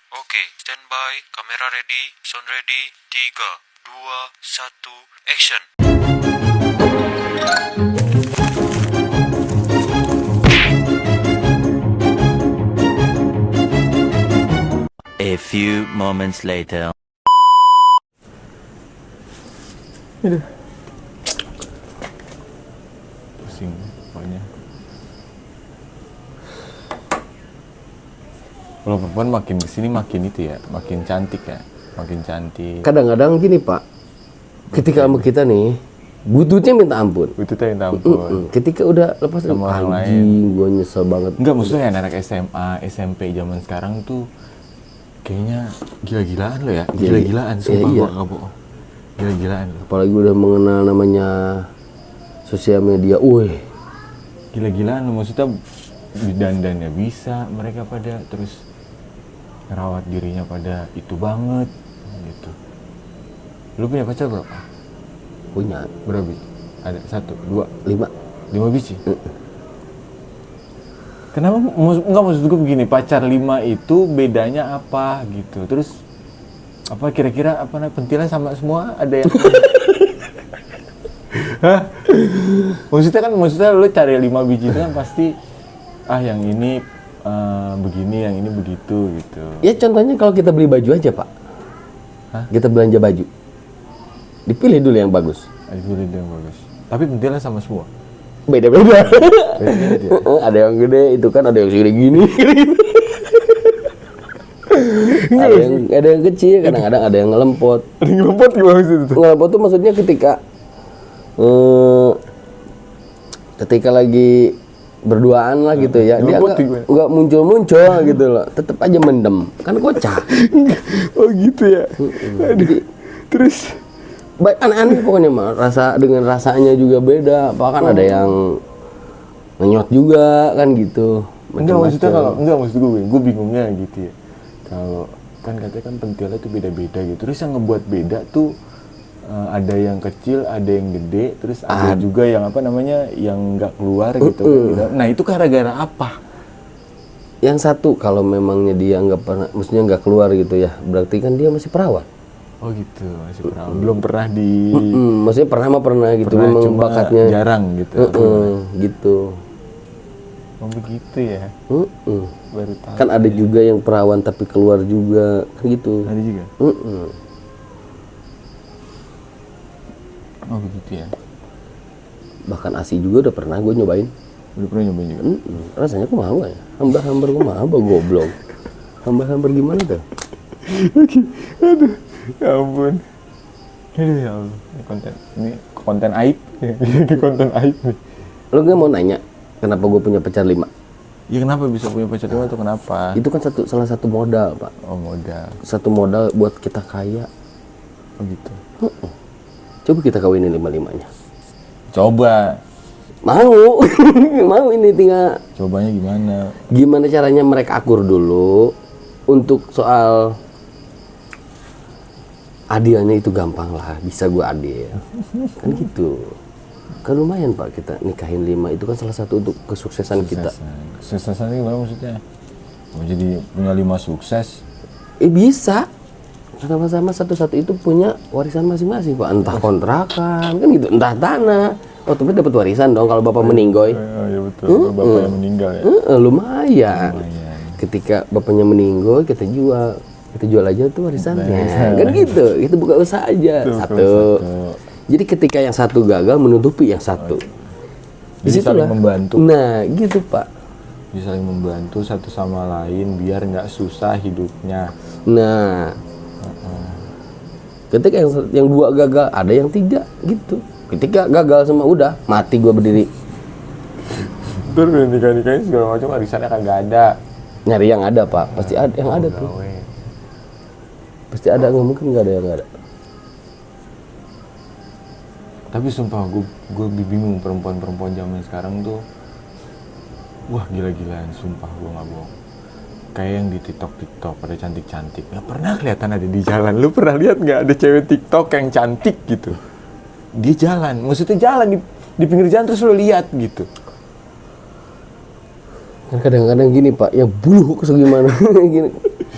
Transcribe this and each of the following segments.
Oke, standby, kamera ready, sound ready, 3, 2, 1, action. A few moments later. Aduh. Pusing pokoknya. Kalau perempuan makin kesini makin itu ya, makin cantik ya, makin cantik. Kadang-kadang gini Pak, ketika sama kita nih, butuhnya minta ampun. Itu minta ampun. Ketika udah lepas Sama orang anjing, gue nyesel banget. Enggak, maksudnya anak SMA, SMP zaman sekarang tuh kayaknya gila-gilaan lo ya, gila-gilaan, sumpah iya. gua nggak bohong. Gila-gilaan lo. Apalagi udah mengenal namanya sosial media, Gila-gilaan lo, maksudnya dandannya bisa mereka pada, terus ngerawat dirinya pada itu banget gitu. Lu punya pacar berapa? punya Berapa biji? Ada 1, 2, 5. 5 biji? Kenapa? Enggak, maksud gue begini, pacar 5 itu bedanya apa gitu. Terus apa kira-kira apa namanya, pentilnya sama semua, ada yang Hah? Maksudnya lu cari 5 biji itu kan pasti yang ini begini, yang ini begitu gitu. Ya contohnya kalau kita beli baju aja Pak. Hah? Kita belanja baju, dipilih dulu yang bagus. Itu yang bagus. Tapi pentilnya sama semua. Beda-beda. Beda-beda dia. Ada yang gede, itu kan ada yang segede gini. ada yang kecil, kadang-kadang ada yang ngelempot. Ada yang lompat gimana maksudnya itu? Ngelempot tuh maksudnya ketika lagi berduaan lah gitu ya, dia ngelempot gimana? nggak muncul gitu loh, tetap aja mendem, kan kocak. Oh gitu ya. Aduh. Terus Aneh-aneh pokoknya mah, dengan rasanya juga beda, bahkan ada yang ngenyot juga kan gitu. maksud gue bingungnya gitu ya. Kalau kan katanya kan pentilnya tuh beda-beda gitu. Terus yang ngebuat beda tuh ada yang kecil, ada yang gede, terus ada juga yang apa namanya, yang nggak keluar gitu. Nah itu gara-gara apa? Yang satu kalau memangnya dia nggak pernah, maksudnya nggak keluar gitu ya, berarti kan dia masih perawat. Oh gitu, masih pernah. Belum pernah di. Maksudnya pernah gitu, Pernah, memang cuma bakatnya jarang gitu. gitu. Oh begitu ya. Baru tahu. Kan ada juga yang perawan tapi keluar juga kan gitu. Ada juga. Oh begitu ya. Bahkan ASI juga udah pernah gue nyobain. Udah pernah nyobain juga. Rasanya kok mau ya? Hambar gue mah goblok. Hambar gimana tuh? Aduh, ya ampun. Aduh ya Allah. Ini konten aib. Konten aib nih. Lo nggak mau nanya kenapa gue punya pacar 5? Ya kenapa bisa punya pacar 5 tuh kenapa? Itu kan salah satu modal Pak. Oh modal. Satu modal buat kita kaya. Oh gitu. Coba kita kawinin 5-5-nya. Coba. Mau. Mau ini tinggal. Cobanya gimana? Gimana caranya mereka akur dulu. Untuk soal adilnya itu gampang lah. Bisa gue adil. Kan gitu. Kan lumayan Pak kita nikahin 5. Itu kan salah satu untuk kesuksesan kita. Kesuksesan ini gimana maksudnya? Mau jadi punya 5 sukses? Bisa. Sama-sama satu-satu itu punya warisan masing-masing Pak. Entah kontrakan, kan gitu. Entah tanah. Tapi dapat warisan dong kalau bapak meninggoy. Oh iya betul, bapak yang meninggal ya. Lumayan. Ketika bapaknya meninggoy, kita jual aja tuh warisannya. Kan gitu. Kita buka usaha aja. Satu. Jadi ketika yang satu gagal menutupi yang satu. Jadi saling membantu. Nah, gitu Pak. Bisa saling membantu satu sama lain biar nggak susah hidupnya. Nah, ketika yang 2 gagal, ada yang 3 gitu. Ketika gagal semua udah mati gua berdiri. Terus nikah-nikahin segala macam arisannya kagak ada. Nyari yang ada Pak, pasti ada yang ada tuh. Pasti ada, nggak mungkin nggak ada yang nggak ada. Tapi sumpah gue bingung perempuan-perempuan zaman sekarang tuh. Wah gila-gilaan, sumpah gue nggak bohong. Kayak yang di TikTok pada cantik-cantik. Nggak pernah kelihatan ada di jalan. Lu pernah lihat nggak ada cewek TikTok yang cantik gitu? Dia jalan, maksudnya jalan di pinggir jalan terus lu lihat gitu. Kan kadang-kadang gini Pak, yang bulu segimana gini.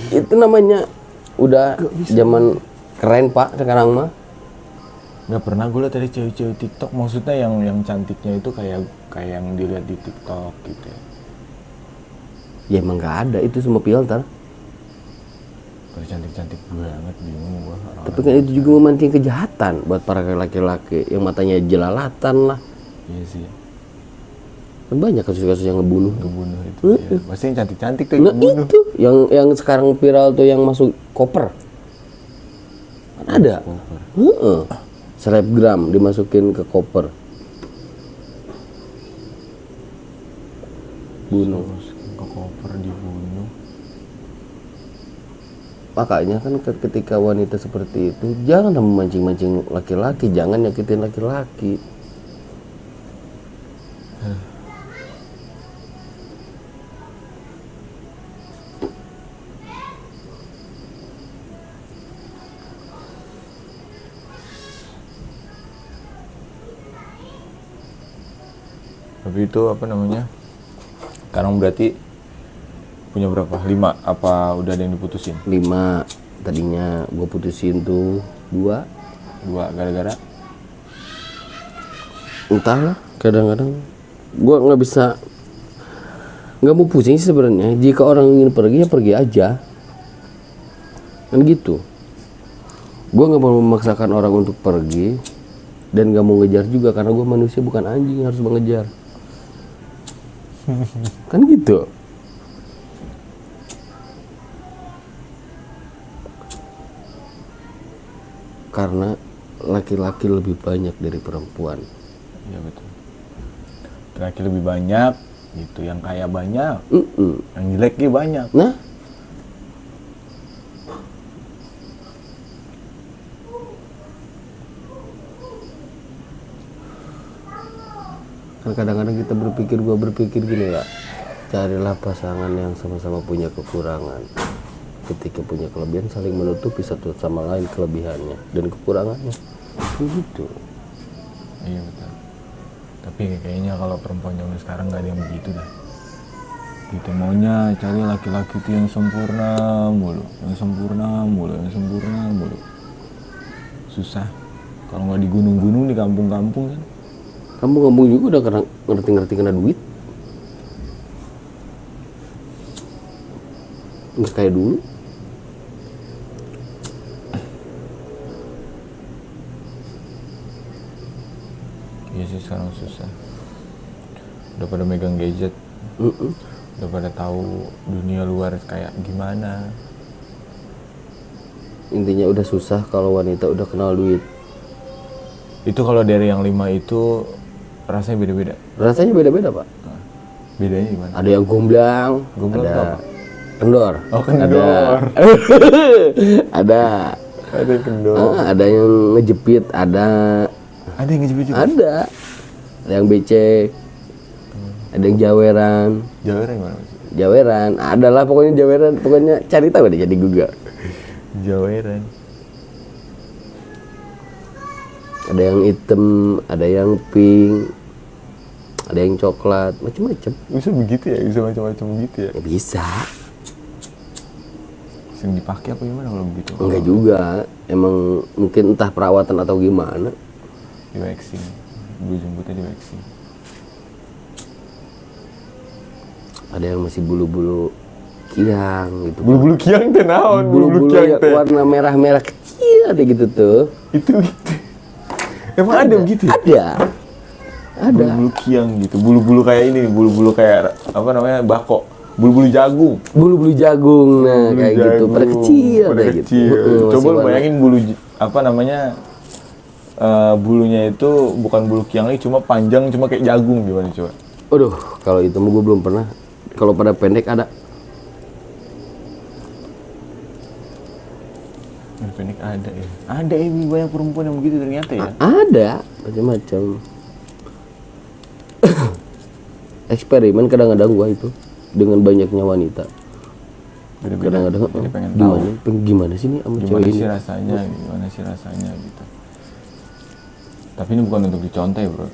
Itu namanya udah zaman keren Pak sekarang mah. Nggak pernah gue liat dari cewek-cewek TikTok, maksudnya yang cantiknya itu kayak yang dilihat di TikTok gitu ya. Ya emang nggak ada, itu semua filter. Kalau cantik-cantik banget bingung gue. Tapi kan itu juga memancing kejahatan buat para laki-laki yang matanya jelalatan lah. Iya sih. Kan banyak kasus-kasus yang ngebunuh. Itu ya. Pasti yang cantik-cantik tuh Nah yang ngebunuh. itu yang sekarang viral tuh yang masuk koper. Kan ada. Heeh. Selebgram dimasukin ke koper. Bunuh. Terus ke koper dibunuh. Makanya kan ketika wanita seperti itu jangan memancing-mancing laki-laki, jangan nyakitin laki-laki. Tapi itu apa namanya? Sekarang berarti punya berapa? 5? Apa udah ada yang diputusin? 5 tadinya gue putusin tuh 2. 2 gara-gara? Entahlah, kadang-kadang gue nggak mau pusing sih sebenarnya. Jika orang ingin pergi ya pergi aja, kan gitu. Gue nggak mau memaksakan orang untuk pergi dan nggak mau ngejar juga karena gue manusia bukan anjing harus mengejar. Kan gitu. Karena laki-laki lebih banyak dari perempuan. Iya betul. Laki lebih banyak gitu, yang kaya banyak, yang jeleknya banyak. Nah, kan kadang-kadang kita gua berpikir gini ya, carilah pasangan yang sama-sama punya kekurangan. Ketika punya kelebihan saling menutupi satu sama lain kelebihannya dan kekurangannya. Gitu. Iya betul. Tapi kayaknya kalau perempuan zaman sekarang nggak ada yang begitu dah. Gitu maunya cari laki-laki itu yang sempurna mulu, yang sempurna mulu. Susah. Kalau nggak di gunung-gunung, di kampung-kampung kan. Kamu juga udah ngerti kena duit. Nggak kayak dulu. Iya sih sekarang susah. Udah pada megang gadget. Udah pada tahu dunia luar kayak gimana. Intinya udah susah kalau wanita udah kenal duit. Itu kalau dari yang 5 itu rasanya beda-beda. Rasanya beda-beda Pak. Bedanya gimana? Ada yang gomblang, Gomblang ada itu apa? kendor. Oh, kendor. Ada Ada yang kendor. ada yang ngejepit, ada Ada yang ngejepit juga. ada yang becek, ada yang jaweran. Jawaran gimana sih? Jaweran, adalah pokoknya jaweran, pokoknya cari tahu deh jadi Google. Jawaran. Ada yang hitam, ada yang pink, ada yang coklat, macam-macam. Bisa begitu ya? Bisa macam-macam begitu ya? Ya bisa. Sering dipakai apa gimana kalau begitu? Enggak juga, emang mungkin entah perawatan atau gimana. Di waxing. Gue jemputnya di waxing. Ada yang masih bulu-bulu kiang gitu. Bulu-bulu kiang teh naon? Bulu-bulu kiang yang teh. warna merah-merah kecil ada gitu tuh. Itu. Emang ada begitu ya? Ada. Bulu-bulu kiang gitu. Bulu-bulu kayak ini, bulu-bulu kayak apa namanya? Bako. Bulu-bulu jagung. Bulu-bulu jagung, nah Bulu kayak gitu. jagung. Pada kecil, Pada kayak kecil. gitu. Coba lu bayangin bulu apa namanya? Bulunya itu bukan bulu kiang lagi, cuma panjang, cuma kayak jagung gimana coba? Aduh, kalau itu gue belum pernah. Kalau pada pendek ada. Yang pendek ada ya. Ada ya banyak perempuan yang begitu ternyata ya. Ada macam-macam. Eksperimen kadang-kadang gua itu dengan banyaknya wanita. Beda-beda. Kadang-kadang Jadi pengen tahu gimana sih nih sama gimana cewek sih ini? rasanya, gimana sih rasanya gitu. Tapi ini bukan untuk dicontoh ya, bro.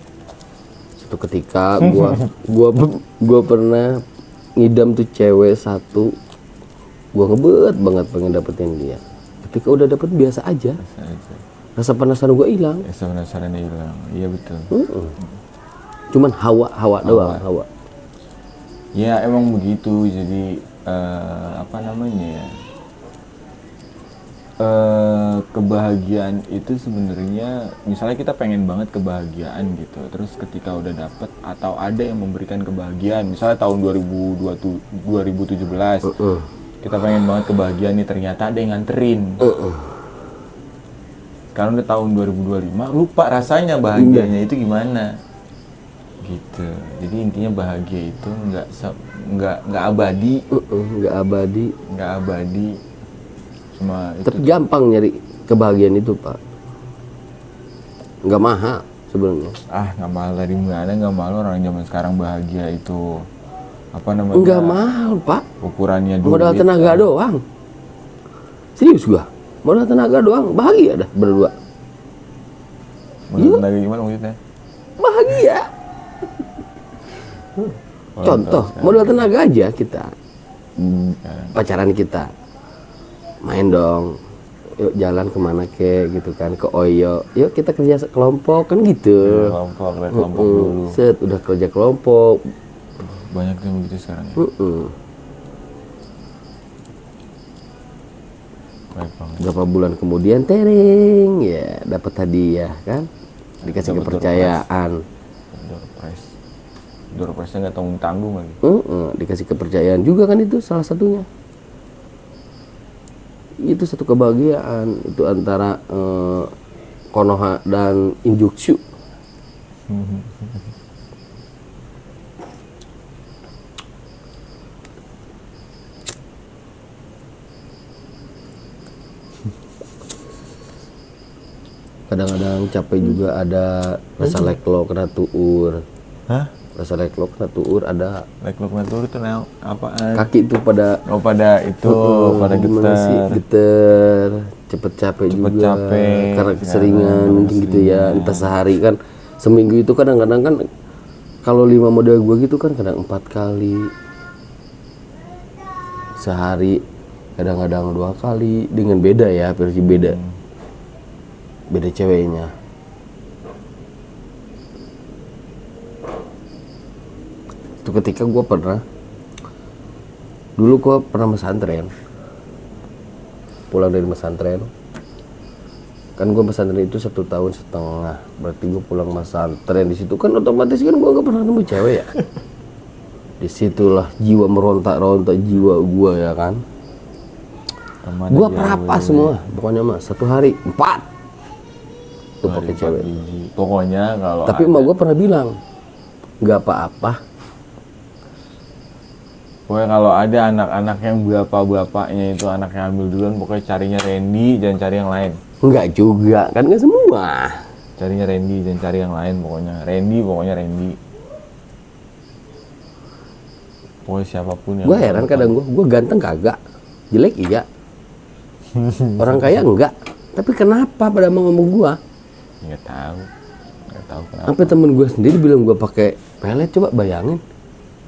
Suatu ketika gua pernah ngidam tuh cewek satu Gua ngebet banget pengen dapetin dia. Ketika udah dapet biasa aja. Rasa penasaran gua hilang. Rasa penasarannya hilang. Iya betul. Cuman hawa doang, hawa. Ya emang begitu. Jadi apa namanya ya? Kebahagiaan itu sebenarnya misalnya kita pengen banget kebahagiaan gitu, terus ketika udah dapet atau ada yang memberikan kebahagiaan, misalnya tahun 2017 kita pengen banget kebahagiaan nih, ternyata ada yang nganterin. Karena udah tahun 2025 lupa rasanya bahagianya itu gimana gitu. Jadi intinya bahagia itu nggak abadi, nggak abadi. Cuma Tapi gampang nyari kebahagiaan itu, Pak. Nggak mahal sebenarnya. Nggak mahal dari mana, nggak mahal. Orang zaman sekarang bahagia itu apa namanya? Nggak mahal, Pak. Ukurannya duit. Modal tenaga doang. Serius gua. Modal tenaga doang, bahagia dah berdua. Modal tenaga gimana maksudnya? Bahagia. Contoh, modal tenaga aja kita. Pacaran kita. Main dong, yuk jalan kemana gitu kan, ke Oyo, yuk kita kerja kelompok kan gitu. Kelompok dulu. Set udah kerja kelompok. Banyak yang begitu sekarang. Baik banget. Berapa bulan kemudian tering ya dapat hadiah kan, dikasih Dapet kepercayaan. Door prize-nya nggak tanggung lagi. Dikasih kepercayaan juga kan, itu salah satunya. Itu satu kebahagiaan itu antara Konoha dan Injutsu. Kadang-kadang capek juga, ada rasa leklo kena tuur. Hah? Rasa leklo kena tuur ada. Leklo kena tuur itu apaan? Kaki itu pada pada itu, pada gimana getar. sih? Getar, cepet capek juga. Karena keseringan mungkin gitu ya. Entah sehari kan, seminggu itu kadang-kadang kan kalau 5 model gua gitu kan kadang 4 kali. Sehari kadang-kadang 2 kali, dengan beda ya, versi beda. Beda ceweknya. Itu ketika gue pernah pesantren, pulang dari pesantren, kan gue pesantren itu 1,5 tahun, berarti gue pulang pesantren, di situ kan otomatis kan gue gak pernah nemu cewek ya. Disitulah jiwa merontak-rontak jiwa gue ya kan. Gue perapas semua, pokoknya mah 1 hari 4 tuh pakai cewek. Pokoknya kalau tapi emak gue pernah bilang nggak apa-apa. Pokoknya kalau ada anak-anak yang bapak-bapaknya itu anaknya hamil duluan, pokoknya carinya Randy, jangan cari yang lain. Enggak juga, kan nggak semua. Carinya Randy, jangan cari yang lain pokoknya. Randy. Pokoknya siapapun yang... Gue heran kadang gue ganteng kagak, jelek iya. Orang kaya enggak. Tapi kenapa pada mau ngomong gue? Nggak tahu kenapa. Sampai temen gue sendiri bilang gue pakai pelet, coba bayangin.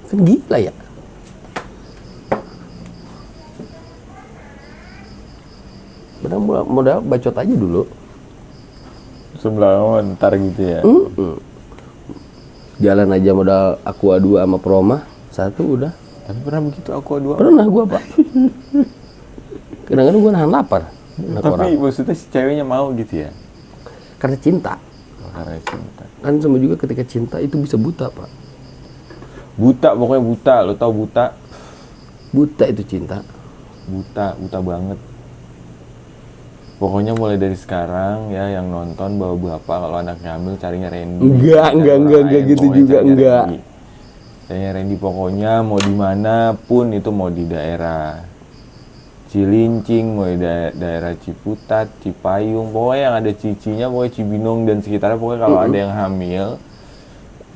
Kan gila ya. Modal bacot aja dulu. Sebelah ntar gitu ya. Jalan aja modal Aqua 2 sama Proma 1 udah. Tapi pernah begitu Aqua 2? Pernah gue, Pak. Kadang-kadang gue nahan lapar. Tapi maksudnya si ceweknya mau gitu ya? Karena cinta. Karena cinta. Kan sama juga ketika cinta itu bisa buta, Pak. Buta, pokoknya buta. Lo tau buta? Buta itu cinta. Buta banget. Pokoknya mulai dari sekarang ya yang nonton bapak kalau anaknya hamil carinya Randy. Enggak gitu juga, enggak. Carinya Randy pokoknya mau dimanapun itu, mau di daerah Cilincing, mau di daerah Ciputat, Cipayung, pokoknya yang ada cicinya, pokoknya Cibinong dan sekitarnya, pokoknya kalau ada yang hamil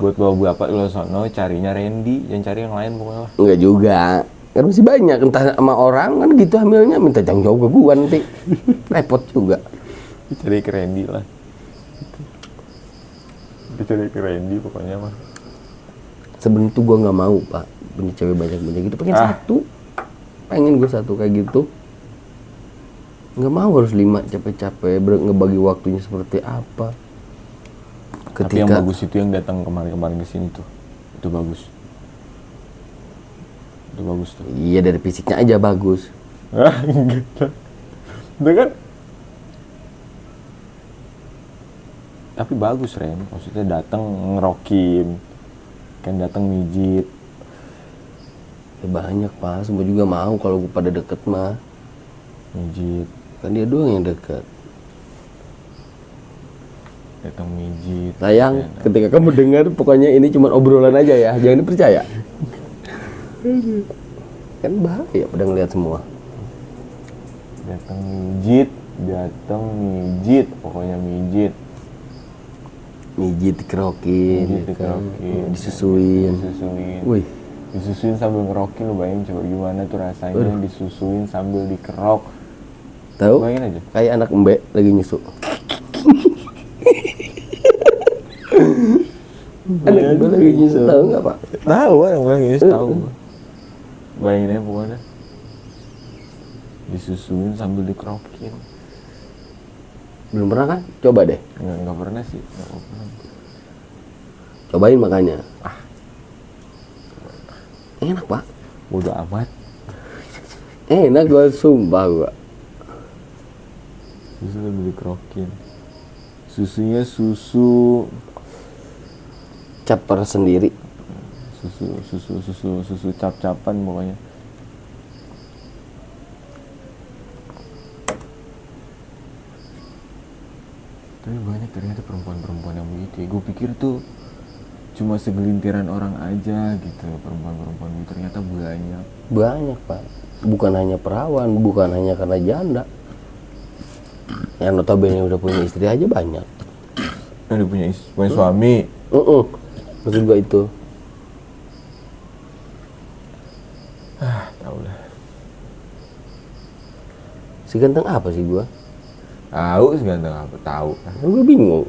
buat bawa bapak lo sono carinya Randy, jangan cari yang lain pokoknya. Enggak juga. Kan masih banyak, entah sama orang kan gitu hamilnya minta tanggung jawab ke gua nanti. Repot juga. Cari ke Randy lah. Cari ke Randy pokoknya mah. Sebenarnya tuh gua nggak mau, Pak, punya cewek banyak gitu, pengen satu. pengen gue satu kayak gitu. Nggak mau harus 5 capek-capek ngebagi waktunya seperti apa. Tapi yang bagus itu yang datang kemarin ke sini tuh. Itu bagus. Itu bagus tuh. Iya, dari fisiknya aja bagus. Enggak. Udah kan? Tapi bagus Ren, maksudnya datang ngerokin, kan datang mijit. Ya banyak Pak, semua juga mau kalau gue pada deket mah. Mijit, Kan dia doang yang deket. datang mijit. Sayang, ketika kamu dengar pokoknya ini cuma obrolan aja ya, jangan dipercaya. Kan bahaya pada ngeliat semua. Datang mijit, pokoknya mijit. Mijit dikerokin, Mijit ya kan? dikerokin, disusuin. Wih, disusuin sambil ngerokin, lu bayangin coba gimana tuh rasanya disusuin sambil dikerok. Tahu? Bayangin aja. Kayak anak mbak lagi nyusu. Anak mbak lagi nyusu, tahu nggak Pak? Tahu, yang bayangin tahu. Bayangin aja pokoknya. Disusuin sambil dikerokin. Belum pernah kan? Coba deh. Nggak pernah sih, nggak pernah. Cobain makanya. Enak Pak. Bodoh amat. Enak gua sumpah gua. Susu sambil dikerokin. Susunya susu Caper sendiri. susu cap-capan pokoknya. Tapi banyak ternyata perempuan-perempuan yang begitu ya. Gue pikir tuh cuma segelintiran orang aja gitu, perempuan-perempuan itu ternyata banyak. Banyak Pak. Bukan hanya perawan, bukan hanya karena janda. Yang notabene udah punya istri aja banyak. Udah punya suami. Maksud gua itu. Tahu lah. Si ganteng apa sih gua? Tahu seganteng apa? Tahu. Kan gua bingung.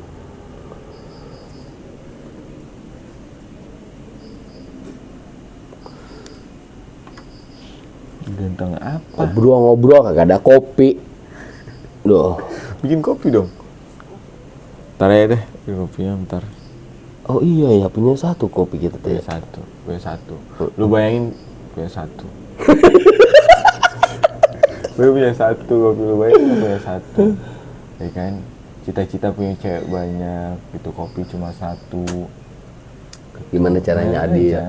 Ganteng apa? Ngobrol-ngobrol kagak ada kopi. Duh. Bikin kopi dong. Ntar ya deh, bikin kopinya ntar. Oh iya ya, punya satu kopi kita teh. Punya satu. Lu bayangin punya satu. Gue punya satu kopi, lu bayangin lu punya satu. Ya kan? Cita-cita punya cewek banyak, gitu kopi cuma satu. Gimana caranya adil?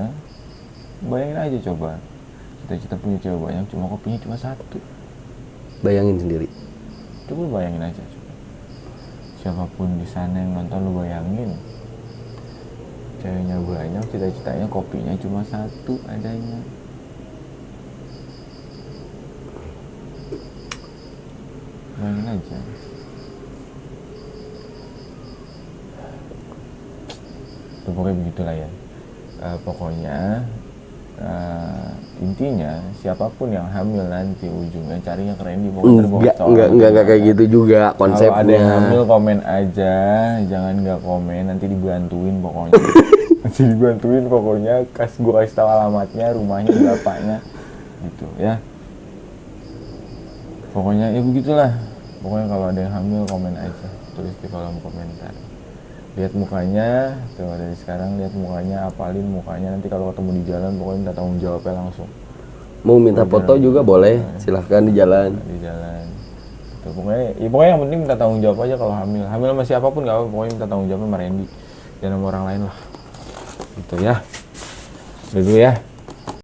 Bayangin aja coba. Cita-cita punya cewek banyak, cuma kopinya cuma satu. Bayangin sendiri. Coba bayangin aja. Coba. Siapapun di sana yang nonton, lu bayangin. Ceweknya banyak, cita-citanya kopinya cuma satu adanya. Bayangin aja. Itu pokoknya begitulah ya. Pokoknya intinya siapapun yang hamil nanti ujungnya carinya ke Randy, Enggak kayak gitu juga konsepnya. Kalau ada yang hamil komen aja, jangan nggak komen, nanti dibantuin pokoknya. Nanti dibantuin pokoknya, gua kasih tahu alamatnya, rumahnya, bapaknya gitu ya. Pokoknya ya begitulah. Pokoknya kalau ada yang hamil komen aja, tulis di kolom komentar. Lihat mukanya, tuh dari sekarang lihat mukanya, apalin mukanya, nanti kalau ketemu di jalan pokoknya minta tanggung jawabnya langsung. Mau minta foto juga boleh, silahkan di jalan. Di jalan. Tuh, pokoknya yang penting minta tanggung jawab aja kalau hamil. Hamil sama siapapun nggak apa, pokoknya minta tanggung jawabnya sama Randy. Jangan sama orang lain lah. Gitu ya. Udah dulu ya.